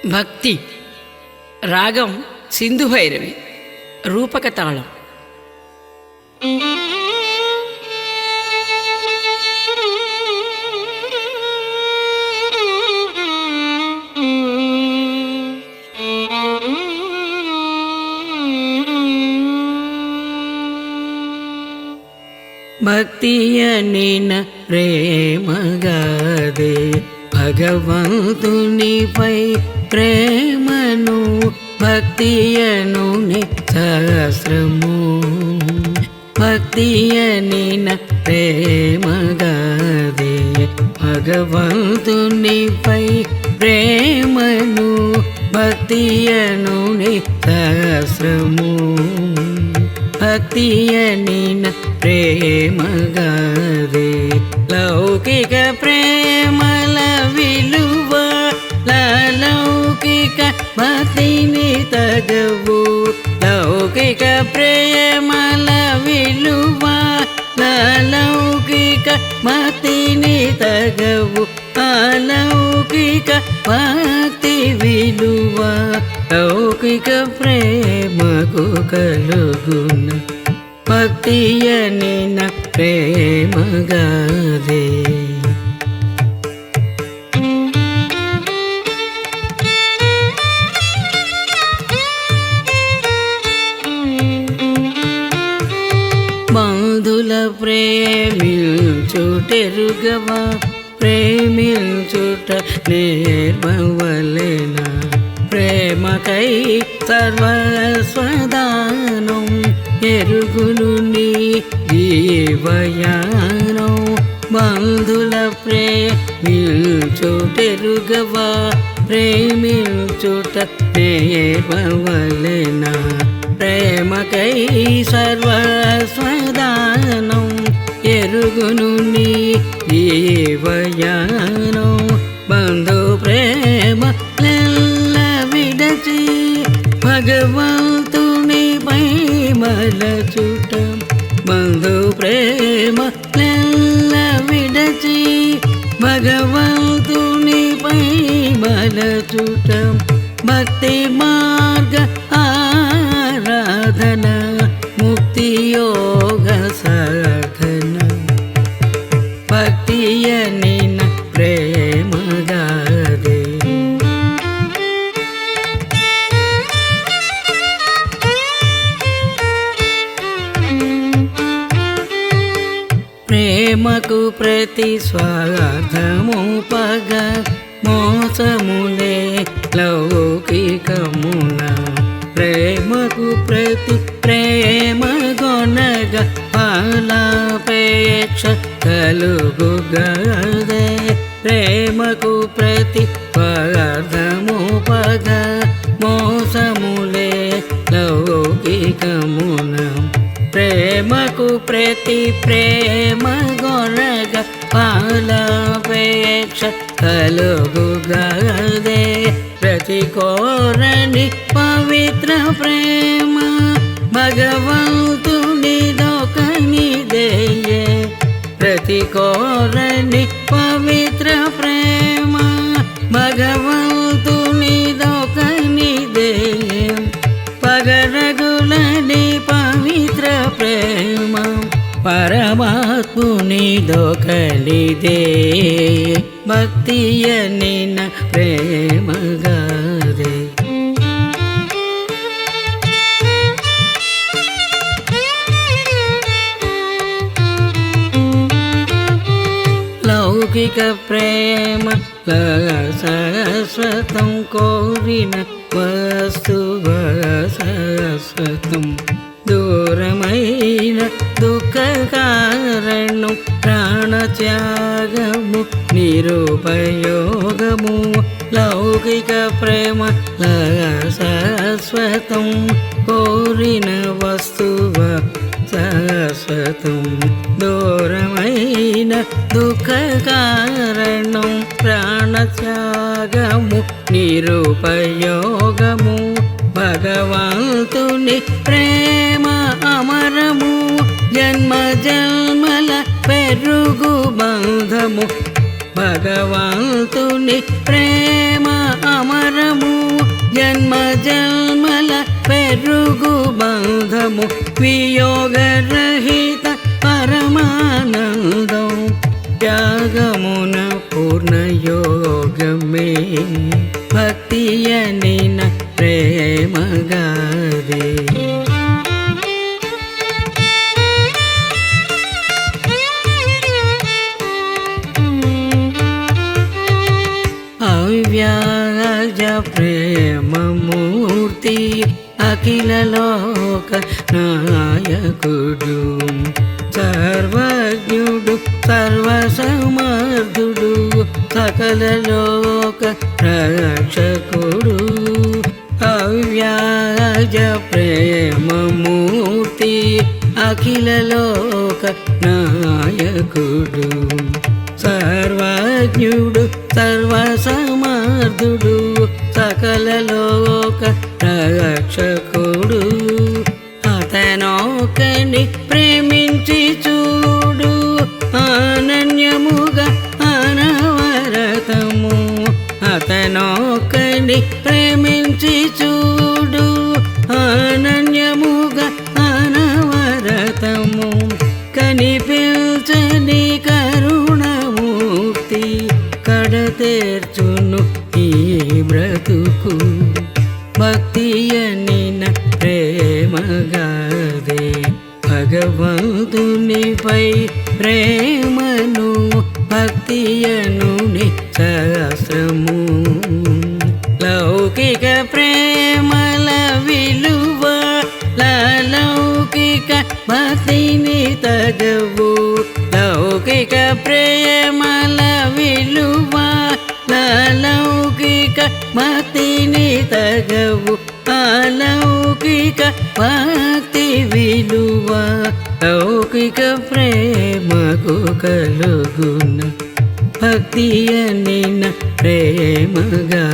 భక్తి రాగం సింధు భైరవి రూపక తాళం. భక్తియనిన ప్రేమగాదే భగవంతునిపై ప్రేమను భక్తియను సహస్రము. భక్తియనిన ప్రేమగాదే భగవంతునిపై ప్రేమను భక్తియను సహస్రము. భక్తియనిన ప్రేమగాదే లౌకిక ప్రేమల విలువ లౌకిక భక్తిని తగవు. లౌకిక ప్రేమల విలువ లౌకిక భక్తిని తగవు. అలౌకిక భక్తి విలువ లౌకిక ప్రేమకు కలుగున. భక్తియనిన ప్రేమగాదే బంధుల ప్రేమించుటెరుగవా ప్రేమించుట నేర్మవలెనా. ప్రేమకై సర్వస్వదానం ఎరుగును నీ జీవయానం. బంధుల ప్రేమించుటెరుగవా ప్రేమించుట నేర్మవలెనా. ప్రేమకై సర్వస్వదానం ఎరుగును నీ జీవయానం. బంధు ప్రేమ విడచి భగవంతునిపై మలచుట. బంధు ప్రేమ విడచి భగవంతునిపై మలచుట. భక్తి మార్గ ఆరాధన ముక్తి యోగ సాధన. భక్తియనిన ప్రేమగాదే ప్రేమకు ప్రతి స్వార్థము పగ మోసములే లౌకికమున. ప్రేమకు ప్రతి ప్రేమ గొనగ ఫలాపేక్ష కలుగుగదే. ప్రేమకు ప్రతి స్వార్థము పగ మోసములే లౌకికమున. ప్రేమకు ప్రతి ప్రేమ గొనగ ఫలాపేక్ష కలుగుగదే. ప్రతి కోరని పవిత్ర ప్రేమ భగవంతునిదొకనిదేయే. ప్రతి కోరని పవిత్ర ప్రేమ భగవంతునిదొకనిదేయే. పగరగులని పవిత్ర ప్రేమ పరమాత్మునిదొకనిదే. భక్తియనిన ప్రేమగాదే లౌకిక ప్రేమ శాశ్వతం కోరిన వస్తువ శాశ్వతం. దూరమైన దుఃఖ కారణం ప్రాణత్యాగము నిరుపయోగము. లౌకిక ప్రేమ శాశ్వతం కోరిన వస్తువ శాశ్వతం. దూరమైన దుఃఖ కారణం ప్రాణత్యాగము నిరుపయోగము. భగవంతుని ప్రేమ అమరము జన్మ జన్మల పెరుగు బంధము. భగవంతుని ప్రేమ అమరము జన్మ జన్మల పెరుగు బంధము వియోగరహిత పరమానందం త్యాగమున పూర్ణయోగమే భక్తి అనిన ప్రేమగారే అవ్యాజ ప్రేమమూర్తి అఖిల లోక నాయకుడు సర్వజ్ఞుడు సర్వసమర్థుడు సకల లోక రక్షకుడు అవ్యాజ ప్రేమమూర్తి అఖిల లోక నాయకుడు సర్వజ్ఞుడు సర్వసమర్థుడు సకల లోక రక్షకుడు అతనొకని ప్రేమించి చూడు అనన్యముగా అనవరతము అతనొకని ప్రేమించి చూడు అనన్యముగా అనవరతము కనిపించని కరుణమూర్తి కడతేర్చును ఈ బ్రతుకు భక్తి అనిన ప్రేమగాదే భగవంతునిపై ప్రేమను భక్తి అనుని శాస్త్రము లౌకిక ప్రేమల విలువ లౌకిక భక్తిని తగవు లౌకిక ప్రేమల విలువ లౌకిక భక్తిని తగవు అలౌకిక భక్తి విలువ లౌకిక ప్రేమకు కలుగున భక్తి అనిన ప్రేమగా